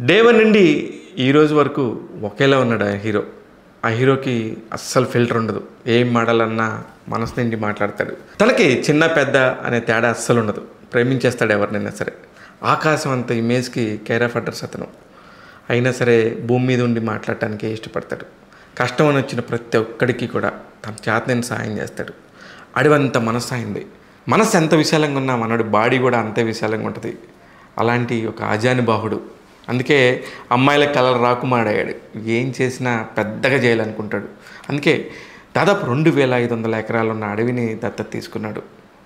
Day 1 నుండి ఈ రోజు వరకు ఒకేలా ఉన్నాడు ఆ హీరో. ఆ హీరోకి అస్సలు ఫిల్టర్ ఉండదు. ఏం మాడాలన్నా మనసు నుండి మాట్లాడతాడు. తనకి చిన్న పెద్ద అనే తేడా అస్సలు ఉండదు. ప్రేమించేస్తాడు ఎవరినైనా సరే. ఆకాశం అంత ఇమేజ్కి కేర్ ఆఫ్ అడ్రస్ అతను. అయినా సరే భూమి మీద ఉండి మాట్లాడటానికి ఇష్టపడతాడు. కష్టం అని వచ్చిన ప్రతి ఒక్కడికి కూడా తన చేతనైన సాయం చేస్తాడు. అడివంత మనసు అయింది. మనసు ఎంత విశాలంగా ఉన్నా మనోడి బాడీ కూడా అంతే విశాలంగా ఉంటుంది. అలాంటి ఒక ఆజానుబాహుడు. అందుకే అమ్మాయిల కలర్ రాకుమాడాడు. ఏం చేసినా పెద్దగా చేయాలనుకుంటాడు. అందుకే దాదాపు 2500 ఎకరాలు ఉన్న అడవిని దత్తత తీసుకున్నాడు.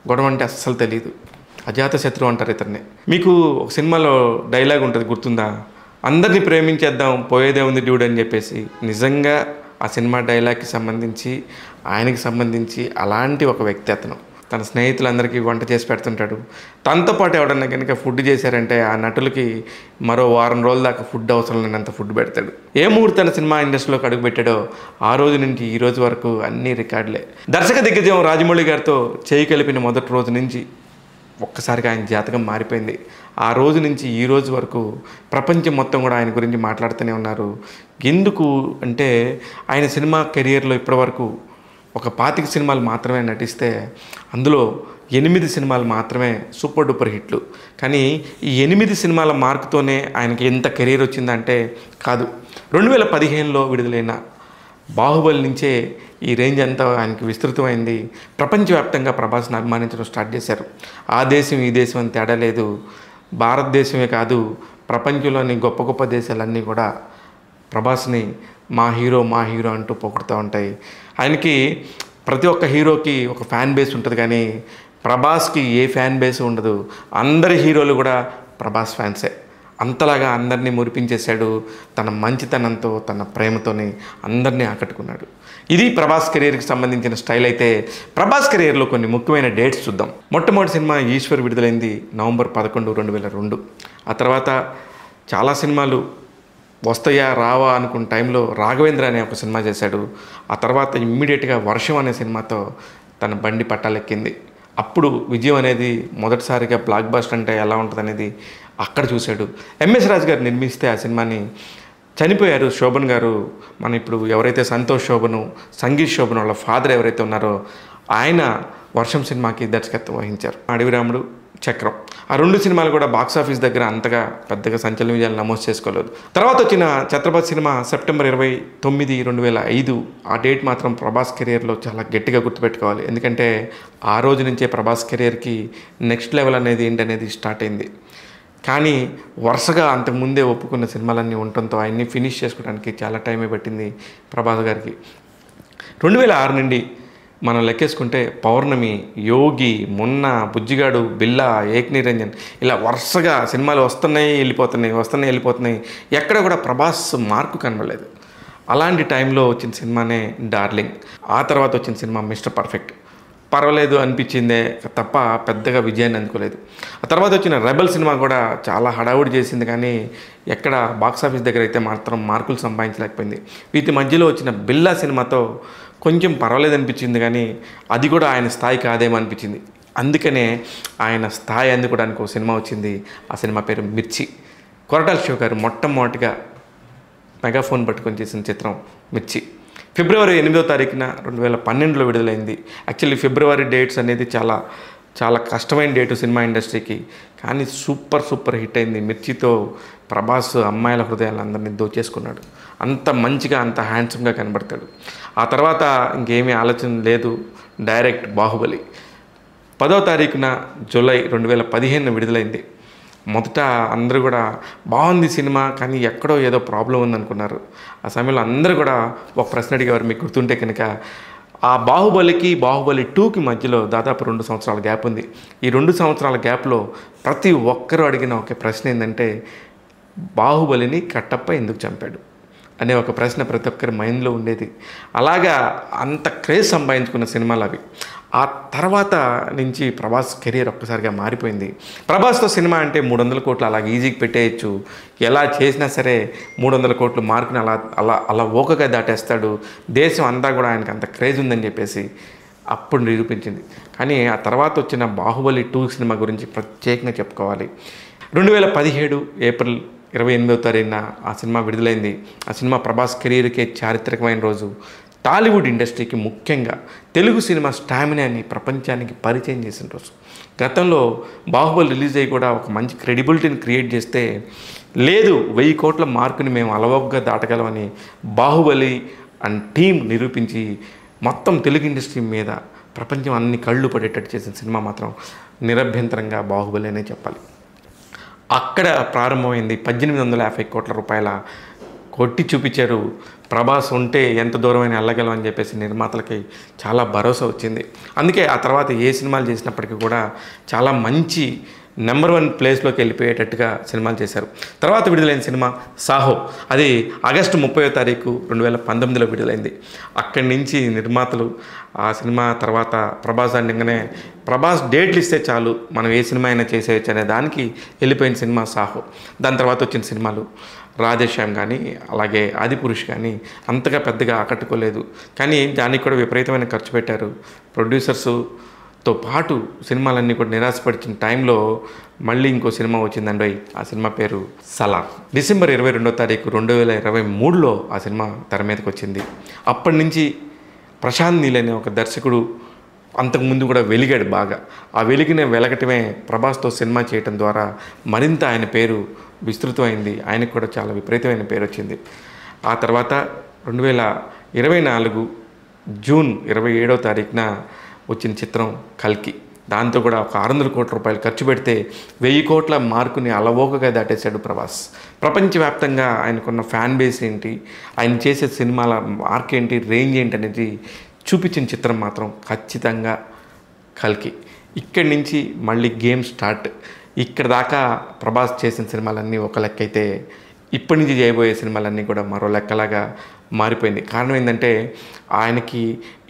గొడవ అంటే అస్సలు తెలియదు. అజాత శత్రువు అంటారు ఇతన్ని. మీకు ఒక సినిమాలో డైలాగ్ ఉంటుంది, గుర్తుందా? అందరినీ ప్రేమించేద్దాం, పోయేదే ఉంది డ్యూడ్ అని చెప్పేసి. నిజంగా ఆ సినిమా డైలాగ్కి సంబంధించి, ఆయనకి సంబంధించి అలాంటి ఒక వ్యక్తి అతను. తన స్నేహితులందరికీ వంట చేసి పెడుతుంటాడు. తనతో పాటు ఎవడన్నా కనుక ఫుడ్ చేశారంటే ఆ నటులకి మరో వారం రోజుల దాకా ఫుడ్ అవసరం లేనంత ఫుడ్ పెడతాడు. ఏ ముహూర్తాన సినిమా ఇండస్ట్రీలోకి అడుగు పెట్టాడో ఆ రోజు నుంచి ఈ రోజు వరకు అన్ని రికార్డులే. దర్శక దిగ్గజం రాజమౌళి గారితో చేయి కలిపిన మొదటి రోజు నుంచి ఒక్కసారిగా ఆయన జాతకం మారిపోయింది. ఆ రోజు నుంచి ఈ రోజు వరకు ప్రపంచం మొత్తం కూడా ఆయన గురించి మాట్లాడుతూనే ఉన్నారు. ఎందుకు అంటే ఆయన సినిమా కెరియర్లో ఇప్పటివరకు ఒక 25 సినిమాలు మాత్రమే నటిస్తే అందులో 8 సినిమాలు మాత్రమే సూపర్ డూపర్ హిట్లు. కానీ ఈ 8 సినిమాల మార్కుతోనే ఆయనకి ఎంత కెరీర్ వచ్చిందంటే కాదు. 2015లో విడుదలైన బాహుబలి నుంచే ఈ రేంజ్ అంతా ఆయనకి విస్తృతమైంది. ప్రపంచవ్యాప్తంగా ప్రభాస్ని అభిమానించడం స్టార్ట్ చేశారు. ఆ దేశం ఈ దేశం అని తేడా లేదు. భారతదేశమే కాదు, ప్రపంచంలోని గొప్ప గొప్ప దేశాలన్నీ కూడా ప్రభాస్ని మా హీరో అంటూ పొగుడుతూ ఉంటాయి. ఆయనకి ప్రతి ఒక్క హీరోకి ఒక ఫ్యాన్ బేస్ ఉంటుంది, కానీ ప్రభాస్కి ఏ ఫ్యాన్ బేస్ ఉండదు. అందరి హీరోలు కూడా ప్రభాస్ ఫ్యాన్సే. అంతలాగా అందరినీ మురిపించేశాడు. తన మంచితనంతో, తన ప్రేమతోని అందరినీ ఆకట్టుకున్నాడు. ఇది ప్రభాస్ కెరీర్కి సంబంధించిన స్టైల్. అయితే ప్రభాస్ కెరీర్లో కొన్ని ముఖ్యమైన డేట్స్ చూద్దాం. మొట్టమొదటి సినిమా ఈశ్వర్ విడుదలైంది నవంబర్ 11, 2002. ఆ తర్వాత చాలా సినిమాలు వస్తాయా రావా అనుకున్న టైంలో రాఘవేంద్ర అనే ఒక సినిమా చేశాడు. ఆ తర్వాత ఇమ్మీడియట్గా వర్షం అనే సినిమాతో తన బండి పట్టాలెక్కింది. అప్పుడు విజయం అనేది మొదటిసారిగా బ్లాక్ బస్టర్ అంటే ఎలా ఉంటుంది అనేది అక్కడ చూశాడు. ఎంఎస్ రాజు గారు నిర్మిస్తే ఆ సినిమాని చనిపోయారు శోభన్ గారు. మన ఇప్పుడు ఎవరైతే సంతోష్ శోభను, సంగీత్ శోభన్ వాళ్ళ ఫాదర్ ఎవరైతే ఉన్నారో ఆయన వర్షం సినిమాకి దర్శకత్వం వహించారు. అడవిరాముడు, చక్రం, ఆ 2 సినిమాలు కూడా బాక్సాఫీస్ దగ్గర అంతగా పెద్దగా సంచలన విజయాలు నమోదు చేసుకోలేదు. తర్వాత వచ్చిన ఛత్రపతి సినిమా సెప్టెంబర్ 29, 2005. ఆ డేట్ మాత్రం ప్రభాస్ కెరియర్లో చాలా గట్టిగా గుర్తుపెట్టుకోవాలి. ఎందుకంటే ఆ రోజు నుంచే ప్రభాస్ కెరియర్కి నెక్స్ట్ లెవెల్ అనేది ఏంటనేది స్టార్ట్ అయింది. కానీ వరుసగా అంతకుముందే ఒప్పుకున్న సినిమాలన్నీ ఉండటంతో ఆయన్ని ఫినిష్ చేసుకోవడానికి చాలా టైమే పట్టింది ప్రభాస్ గారికి. 2006 నుండి మనం లెక్కేసుకుంటే పౌర్ణమి, యోగి, మున్నా, బుజ్జిగాడు, బిల్లా, ఏక్ నిరంజన్ ఇలా వరుసగా సినిమాలు వస్తున్నాయి వెళ్ళిపోతున్నాయి. ఎక్కడ కూడా ప్రభాస్ మార్కు కనబడలేదు. అలాంటి టైంలో వచ్చిన సినిమానే డార్లింగ్. ఆ తర్వాత వచ్చిన సినిమా మిస్టర్ పర్ఫెక్ట్. పర్వాలేదు అనిపించిందే తప్ప పెద్దగా విజయాన్ని అందుకోలేదు. ఆ తర్వాత వచ్చిన రెబల్ సినిమా కూడా చాలా హడావుడి చేసింది, కానీ ఎక్కడ బాక్సాఫీస్ దగ్గర అయితే మాత్రం మార్కులు సంపాదించలేకపోయింది. వీటి మధ్యలో వచ్చిన బిల్లా సినిమాతో కొంచెం పర్వాలేదు అనిపించింది, కానీ అది కూడా ఆయన స్థాయి కాదేమో అనిపించింది. అందుకనే ఆయన స్థాయి అందుకోవడానికి ఒక సినిమా వచ్చింది. ఆ సినిమా పేరు మిర్చి. కొరటాల శివ గారు మొట్టమొదటిగా మెగాఫోన్ పట్టుకొని చేసిన చిత్రం మిర్చి. ఫిబ్రవరి 8వ తారీఖున 2012లో విడుదలైంది. యాక్చువల్లీ ఫిబ్రవరి డేట్స్ అనేది చాలా చాలా కష్టమైన డేటు సినిమా ఇండస్ట్రీకి, కానీ సూపర్ హిట్ అయింది. మిర్చితో ప్రభాస్ అమ్మాయిల హృదయాలందరినీ దోచేసుకున్నాడు. అంత మంచిగా, అంత హ్యాండ్సమ్గా కనబడతాడు. ఆ తర్వాత ఇంకేమీ ఆలోచన లేదు, డైరెక్ట్ బాహుబలి. 10వ తారీఖున జూలై 2015 విడుదలైంది. మొదట అందరూ కూడా బాగుంది సినిమా, కానీ ఎక్కడో ఏదో ప్రాబ్లం ఉందనుకున్నారు. ఆ సమయంలో అందరూ కూడా ఒక ప్రశ్న అడిగేవారు, మీకు గుర్తుంటే కనుక. ఆ బాహుబలికి బాహుబలి 2కి మధ్యలో దాదాపు 2 సంవత్సరాల గ్యాప్ ఉంది. ఈ 2 సంవత్సరాల గ్యాప్లో ప్రతి ఒక్కరూ అడిగిన ఒక ప్రశ్న ఏంటంటే, బాహుబలిని కట్టప్ప ఎందుకు చంపాడు అనే ఒక ప్రశ్న ప్రతి ఒక్కరి మైండ్లో ఉండేది. అలాగా అంత క్రేజ్ సంపాదించుకున్న సినిమాలు అవి. ఆ తర్వాత నుంచి ప్రభాస్ కెరీర్ ఒక్కసారిగా మారిపోయింది. ప్రభాస్తో సినిమా అంటే 300 కోట్లు అలాగ ఈజీగా పెట్టేయచ్చు. ఎలా చేసినా సరే 300 కోట్లు మార్కుని అలా ఓకగా దాటేస్తాడు. దేశం అంతా కూడా ఆయనకు అంత క్రేజ్ ఉందని చెప్పేసి అప్పుడు నిరూపించింది. కానీ ఆ తర్వాత వచ్చిన బాహుబలి 2 సినిమా గురించి ప్రత్యేకంగా చెప్పుకోవాలి. 2017 ఏప్రిల్ 28వ తారీఖున ఆ సినిమా విడుదలైంది. ఆ సినిమా ప్రభాస్ కెరీర్కే చారిత్రకమైన రోజు. టాలీవుడ్ ఇండస్ట్రీకి ముఖ్యంగా తెలుగు సినిమా స్టామినాని ప్రపంచానికి పరిచయం చేసిన రోజు. గతంలో బాహుబలి రిలీజ్ అయ్యి కూడా ఒక మంచి క్రెడిబిలిటీని క్రియేట్ చేస్తే లేదు 1000 కోట్ల మార్కుని మేము అలవోగ్గా దాటగలమని బాహుబలి అండ్ టీం నిరూపించి మొత్తం తెలుగు ఇండస్ట్రీ మీద ప్రపంచం అన్ని కళ్ళు పడేటట్టు చేసిన సినిమా మాత్రం నిరభ్యంతరంగా బాహుబలి అనే చెప్పాలి. అక్కడ ప్రారంభమైంది 1850 కోట్ల రూపాయల కొట్టి చూపించారు. ప్రభాస్ ఉంటే ఎంత దూరమైన వెళ్ళగలం అని చెప్పేసి నిర్మాతలకి చాలా భరోసా వచ్చింది. అందుకే ఆ తర్వాత ఏ సినిమాలు చేసినప్పటికీ కూడా చాలా మంచి నెంబర్ 1 ప్లేస్లోకి వెళ్ళిపోయేటట్టుగా సినిమాలు చేశారు. తర్వాత విడుదలైన సినిమా సాహో, అది ఆగస్టు 30వ తారీఖు 2019లో విడుదలైంది. అక్కడి నుంచి నిర్మాతలు ఆ సినిమా తర్వాత ప్రభాస్ అనగానే ప్రభాస్ డేట్లు ఇస్తే చాలు మనం ఏ సినిమా అయినా చేసేయచ్చు అనే దానికి వెళ్ళిపోయిన సినిమా సాహో. దాని తర్వాత వచ్చిన సినిమాలు రాధేశ్యామ్ కానీ అలాగే ఆదిపురుష్ కానీ అంతగా పెద్దగా ఆకట్టుకోలేదు. కానీ దానికి కూడా విపరీతమైన ఖర్చు పెట్టారు. ప్రొడ్యూసర్స్తో పాటు సినిమాలన్నీ కూడా నిరాశపడిచిన టైంలో మళ్ళీ ఇంకో సినిమా వచ్చిందండి. ఆ సినిమా పేరు సలార్. డిసెంబర్ 22వ తారీఖు 2023లో ఆ సినిమా తెర మీదకి వచ్చింది. అప్పటి నుంచి ప్రశాంత్ నీల్ అనే ఒక దర్శకుడు అంతకుముందు కూడా వెలిగాడు బాగా. ఆ వెలగటమే ప్రభాస్తో సినిమా చేయటం ద్వారా మరింత ఆయన పేరు విస్తృతమైంది. ఆయనకు కూడా చాలా విపరీతమైన పేరు వచ్చింది. ఆ తర్వాత 2024 జూన్ 27వ తారీఖున వచ్చిన చిత్రం కల్కి. దాంతో కూడా ఒక 600 కోట్ల రూపాయలు ఖర్చు పెడితే 1000 కోట్ల మార్కుని అలవోకగా దాటేశాడు ప్రభాస్. ప్రపంచవ్యాప్తంగా ఆయనకున్న ఫ్యాన్ బేస్ ఏంటి, ఆయన చేసే సినిమాల మార్క్ ఏంటి, రేంజ్ ఏంటి అనేది చూపించిన చిత్రం మాత్రం ఖచ్చితంగా కల్కి. ఇక్కడి నుంచి మళ్ళీ గేమ్ స్టార్ట్. ఇక్కడ దాకా ప్రభాస్ చేసిన సినిమాలన్నీ ఒక లెక్క అయితే ఇప్పటి నుంచి చేయబోయే సినిమాలన్నీ కూడా మరో లెక్కలాగా మారిపోయింది. కారణం ఏంటంటే ఆయనకి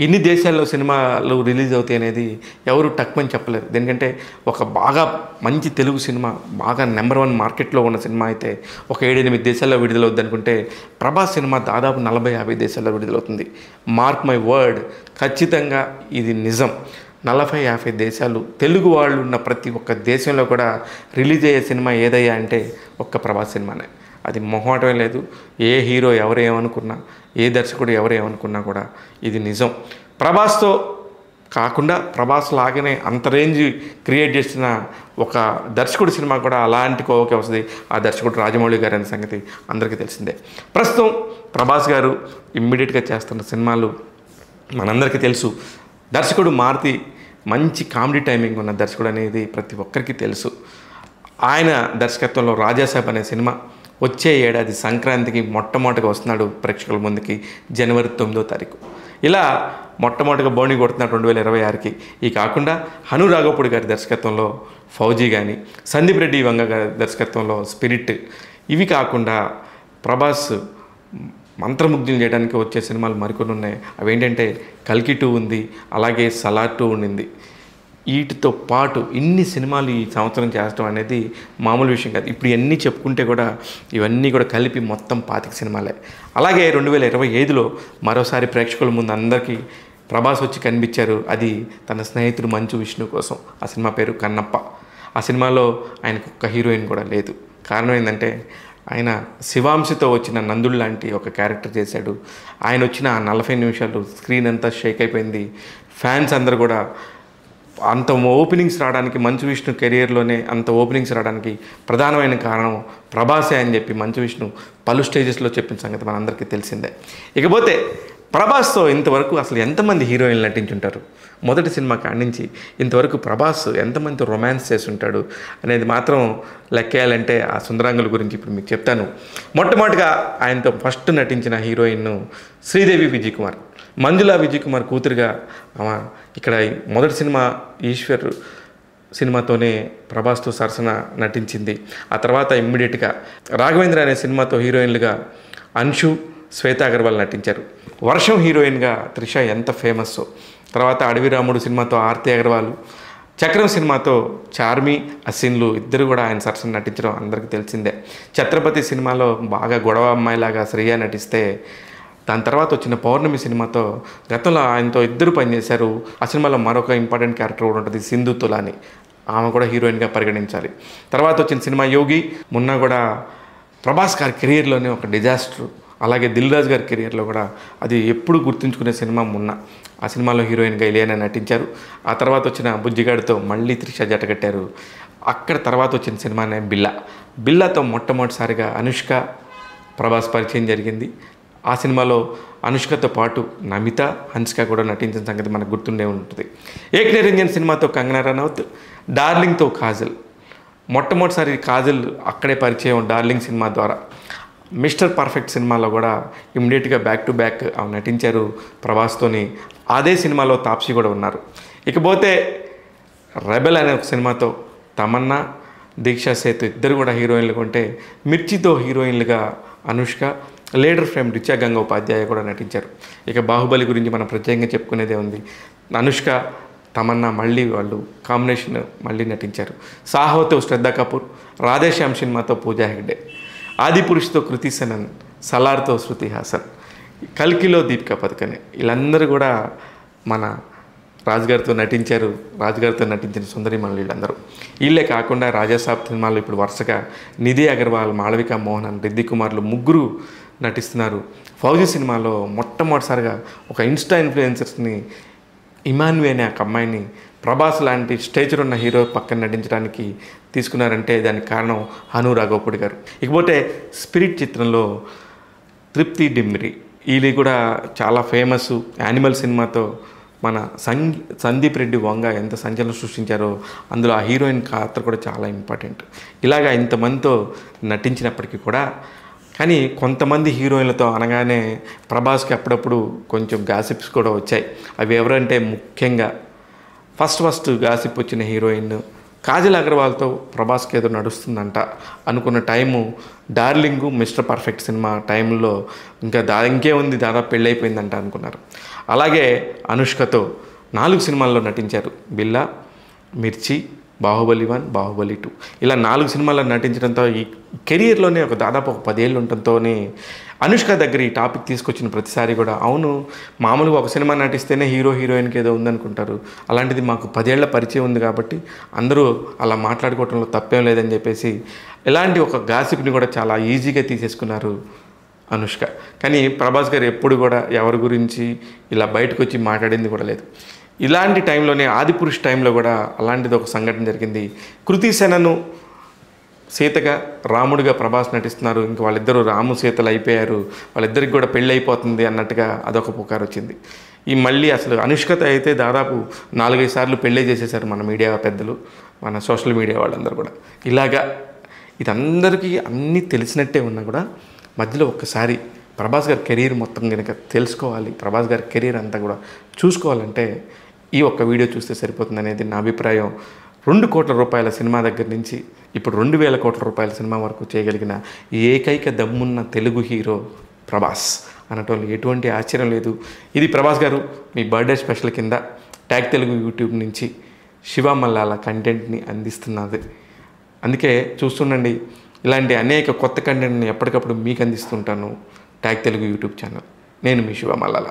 ఎన్ని దేశాల్లో సినిమాలు రిలీజ్ అవుతాయి అనేది ఎవరు టక్మని చెప్పలేరు. ఎందుకంటే ఒక బాగా మంచి తెలుగు సినిమా బాగా నెంబర్ 1 మార్కెట్లో ఉన్న సినిమా అయితే ఒక 7-8 దేశాల్లో విడుదలవుద్ది అనుకుంటే ప్రభాస్ సినిమా దాదాపు 40-50 దేశాల్లో విడుదలవుతుంది. మార్క్ మై వర్డ్, ఖచ్చితంగా ఇది నిజం. 40-50 దేశాలు తెలుగు వాళ్ళు ఉన్న ప్రతి ఒక్క దేశంలో కూడా రిలీజ్ అయ్యే సినిమా ఏదయ్యా అంటే ఒక్క ప్రభాస్ సినిమానే. అది మొహమాటమే లేదు. ఏ హీరో ఎవరేమనుకున్నా, ఏ దర్శకుడు ఎవరేమనుకున్నా కూడా ఇది నిజం. ప్రభాస్తో కాకుండా ప్రభాస్ లాగానే అంత రేంజ్ క్రియేట్ చేసిన ఒక దర్శకుడు సినిమా కూడా అలాంటి కోవకే వస్తుంది. ఆ దర్శకుడు రాజమౌళి గారు అనే సంగతి అందరికీ తెలిసిందే. ప్రస్తుతం ప్రభాస్ గారు ఇమ్మీడియట్గా చేస్తున్న సినిమాలు మనందరికీ తెలుసు. దర్శకుడు మారుతి మంచి కామెడీ టైమింగ్ ఉన్న దర్శకుడు అనేది ప్రతి ఒక్కరికి తెలుసు. ఆయన దర్శకత్వంలో రాజాసాబ్ అనే సినిమా వచ్చే ఏడాది సంక్రాంతికి మొట్టమొదటిగా వస్తున్నాడు ప్రేక్షకుల ముందుకి, జనవరి 9వ తారీఖు. ఇలా మొట్టమొదటిగా బౌండింగ్ కొడుతున్నాడు 2026కి. ఈ కాకుండా హను రాఘవపూడి గారి దర్శకత్వంలో ఫౌజీ కానీ, సందీప్ రెడ్డి వంగ గారి దర్శకత్వంలో స్పిరిట్, ఇవి కాకుండా ప్రభాస్ మంత్రముగ్ధులు చేయడానికి వచ్చే సినిమాలు మరికొన్ని ఉన్నాయి. అవేంటంటే కల్కి 2 ఉంది, అలాగే సలార్ 2 ఉండింది. వీటితో పాటు ఇన్ని సినిమాలు ఈ సంవత్సరం చేస్తడం అనేది మామూలు విషయం కాదు. ఇప్పుడు ఇవన్నీ చెప్పుకుంటే కూడా ఇవన్నీ కూడా కలిపి మొత్తం 25 సినిమాలే. అలాగే 2025లో మరోసారి ప్రేక్షకుల ముందు అందరికీ ప్రభాస్ వచ్చి కనిపించారు. అది తన స్నేహితుడు మంచు విష్ణు కోసం. ఆ సినిమా పేరు కన్నప్ప. ఆ సినిమాలో ఆయనకు ఒక్క హీరోయిన్ కూడా లేదు. కారణం ఏంటంటే ఆయన శివాంశతో వచ్చిన నందుడు లాంటి ఒక క్యారెక్టర్ చేశాడు. ఆయన వచ్చిన 40 నిమిషాలు స్క్రీన్ అంతా షేక్ అయిపోయింది. ఫ్యాన్స్ అందరూ కూడా అంత ఓపెనింగ్స్ రావడానికి, మంచు విష్ణు కెరియర్లోనే అంత ఓపెనింగ్స్ రావడానికి ప్రధానమైన కారణం ప్రభాసే అని చెప్పి మంచు విష్ణు పలు స్టేజెస్లో చెప్పిన సంగతి మనందరికీ తెలిసిందే. ఇకపోతే ప్రభాస్తో ఇంతవరకు అసలు ఎంతమంది హీరోయిన్లు నటించుంటారు? మొదటి సినిమా కాడి నుంచి ఇంతవరకు ప్రభాస్ ఎంతమందితో రొమాన్స్ చేస్తుంటాడు అనేది మాత్రం లెక్కేయాలంటే ఆ సుందరాంగుల గురించి ఇప్పుడు మీకు చెప్తాను. మొట్టమొదటిగా ఆయనతో ఫస్ట్ నటించిన హీరోయిన్ శ్రీదేవి విజయ్ కుమార్. మంజులా విజయ్ కుమార్ కూతురుగా ఆమె ఇక్కడ మొదటి సినిమా ఈశ్వర్ సినిమాతోనే ప్రభాస్తో సరసన నటించింది. ఆ తర్వాత ఇమ్మీడియట్గా రాఘవేంద్ర అనే సినిమాతో హీరోయిన్లుగా అన్షు, శ్వేత అగర్వాల్ నటించారు. వర్షం హీరోయిన్గా త్రిష ఎంత ఫేమస్సో. తర్వాత అడవి రాముడు సినిమాతో ఆర్తి అగర్వాల్, చక్రం సినిమాతో చార్మి, అసిన్లు ఇద్దరు కూడా ఆయన సరసన నటించడం అందరికీ తెలిసిందే. ఛత్రపతి సినిమాలో బాగా గొడవ అమ్మాయిలాగా శ్రేయ నటిస్తే, దాని తర్వాత వచ్చిన పౌర్ణమి సినిమాతో గతంలో ఆయనతో ఇద్దరు పనిచేశారు. ఆ సినిమాలో మరొక ఇంపార్టెంట్ క్యారెక్టర్ కూడా ఉంటుంది, సింధు తులాని. ఆమె కూడా హీరోయిన్గా పరిగణించాలి. తర్వాత వచ్చిన సినిమా యోగి, మొన్న కూడా ప్రభాస్ గారి కెరియర్లోనే ఒక డిజాస్టర్. అలాగే దిల్ రాజు గారి కెరియర్లో కూడా అది ఎప్పుడు గుర్తుంచుకునే సినిమా మొన్న. ఆ సినిమాలో హీరోయిన్గా ఇలియానా నటించారు. ఆ తర్వాత వచ్చిన బుజ్జిగాడితో మళ్ళీ త్రిష జతకట్టారు. అక్కడ తర్వాత వచ్చిన సినిమానే బిల్లాతో మొట్టమొదటిసారిగా అనుష్క ప్రభాస్ పరిచయం జరిగింది. ఆ సినిమాలో అనుష్కతో పాటు నమిత, హన్సిక కూడా నటించిన సంగతి మనకు గుర్తుండే ఉంటుంది. ఏక్ నిరంజన్ సినిమాతో కంగనా రనౌత్, డార్లింగ్తో కాజల్. మొట్టమొదటిసారి కాజల్ అక్కడే పరిచయం డార్లింగ్ సినిమా ద్వారా. మిస్టర్ పర్ఫెక్ట్ సినిమాలో కూడా ఇమ్మీడియట్గా బ్యాక్ టు బ్యాక్ నటించారు ప్రభాస్తోని. అదే సినిమాలో తాప్సీ కూడా ఉన్నారు. ఇకపోతే రెబెల్ అనే ఒక సినిమాతో తమన్నా, దీక్షా సేతు ఇద్దరు కూడా హీరోయిన్లు ఉంటే, మిర్చితో హీరోయిన్లుగా అనుష్క, లీడర్ ఫ్రేమ్ రిచా గంగోపాధ్యాయ కూడా నటించారు. ఇక బాహుబలి గురించి మనం ప్రత్యేకంగా చెప్పుకునేదే ఉంది. అనుష్క, తమన్నా మళ్ళీ వాళ్ళు కాంబినేషన్ మళ్ళీ నటించారు. సాహోతో శ్రద్ధా కపూర్, రాధేశ్యామ్ సినిమాతో పూజా హెగ్డే, ఆదిపురుష్తో కృతి సెనన్, సలార్తో శృతి హాసన్, కల్కిలో దీపికా పదుకనే. వీళ్ళందరూ కూడా మన రాజుగారితో నటించారు. రాజుగారితో నటించిన సుందరిమణులు వీళ్ళందరూ. వీళ్ళే కాకుండా రాజాసాబ్ సినిమాలో ఇప్పుడు వరుసగా నిధి అగర్వాల్, మాళవిక మోహనన్, రిద్ది కుమార్లు ముగ్గురు నటిస్తున్నారు. ఫౌజీ సినిమాలో మొట్టమొదటిసారిగా ఒక ఇన్స్టా ఇన్ఫ్లుయెన్సర్స్ని, ఇమాన్వి అనే ఒక అమ్మాయిని ప్రభాస్ లాంటి స్టేజ్లో ఉన్న హీరో పక్కన నటించడానికి తీసుకున్నారంటే దానికి కారణం హను రాఘవపూడి గారు. ఇకపోతే స్పిరిట్ చిత్రంలో తృప్తి డిమ్రి, వీళ్ళు కూడా చాలా ఫేమస్. యానిమల్ సినిమాతో మన సందీప్ రెడ్డి వంగ ఎంత సంచలనం సృష్టించారో అందులో ఆ హీరోయిన్ పాత్ర కూడా చాలా ఇంపార్టెంట్. ఇలాగా ఇంతమందితో నటించినప్పటికీ కూడా కానీ కొంతమంది హీరోయిన్లతో అనగానే ప్రభాస్కి అప్పుడప్పుడు కొంచెం గాసిప్స్ కూడా వచ్చాయి. అవి ఎవరంటే ముఖ్యంగా ఫస్ట్ గాసిప్ వచ్చిన హీరోయిన్ కాజల్ అగర్వాల్తో ప్రభాస్కి ఏదో నడుస్తుందంట అనుకున్న time darling, mister perfect cinema టైంలో ఇంకేముంది దాదాపు పెళ్ళైపోయిందంట అనుకున్నారు. అలాగే అనుష్కతో 4 సినిమాల్లో నటించారు. బిల్లా, మిర్చి, బాహుబలి 1, బాహుబలి 2 ఇలా 4 సినిమాల్లో నటించడంతో ఈ కెరియర్లోనే దాదాపు 10 ఏళ్ళు ఉండటంతోనే అనుష్క దగ్గర ఈ టాపిక్ తీసుకొచ్చిన ప్రతిసారి కూడా అవును, మామూలుగా ఒక సినిమా నటిస్తేనే హీరోయిన్కి ఏదో ఉందనుకుంటారు, అలాంటిది మాకు 10 ఏళ్ల పరిచయం ఉంది కాబట్టి అందరూ అలా మాట్లాడుకోవడంలో తప్పేం లేదని చెప్పేసి ఇలాంటి ఒక గాసిప్ని కూడా చాలా ఈజీగా తీసేసుకున్నారు అనుష్క. కానీ ప్రభాస్ గారు ఎప్పుడు కూడా ఎవరి గురించి ఇలా బయటకు వచ్చి మాట్లాడింది కూడా లేదు. ఇలాంటి టైంలోనే ఆదిపురుష్ టైంలో కూడా అలాంటిది ఒక సంఘటన జరిగింది. కృతి సెనను సీతగా, రాముడిగా ప్రభాస్ నటిస్తున్నారు. ఇంక వాళ్ళిద్దరూ రాము సీతలు అయిపోయారు, వాళ్ళిద్దరికి కూడా పెళ్ళి అయిపోతుంది అన్నట్టుగా అదొక పుకారు వచ్చింది. ఈ మళ్ళీ అసలు అనుష్కతో అయితే దాదాపు 4-5 సార్లు పెళ్ళే చేసేసారు మన మీడియా పెద్దలు, మన సోషల్ మీడియా వాళ్ళందరూ కూడా. ఇలాగా ఇదందరికీ అన్నీ తెలిసినట్టే ఉన్నా కూడా మధ్యలో ఒక్కసారి ప్రభాస్ గారి కెరీర్ మొత్తం కనుక తెలుసుకోవాలి, ప్రభాస్ గారి కెరీర్ అంతా కూడా చూసుకోవాలంటే ఈ ఒక్క వీడియో చూస్తే సరిపోతుంది అనేది నా అభిప్రాయం. 2 కోట్ల రూపాయల సినిమా దగ్గర నుంచి ఇప్పుడు 2000 కోట్ల రూపాయల సినిమా వరకు చేయగలిగిన ఏకైక దమ్మున్న తెలుగు హీరో ప్రభాస్ అనటంలో ఎటువంటి ఆశ్చర్యం లేదు. ఇది ప్రభాస్ గారు మీ బర్త్డే స్పెషల్ కింద ట్యాగ్ తెలుగు యూట్యూబ్ నుంచి శివ మల్లాల కంటెంట్ని అందిస్తున్నది. అందుకే చూస్తుండండి, ఇలాంటి అనేక కొత్త కంటెంట్ని ఎప్పటికప్పుడు మీకు అందిస్తుంటాను ట్యాగ్ తెలుగు యూట్యూబ్ ఛానల్. నేను మీ శివ మల్లాల.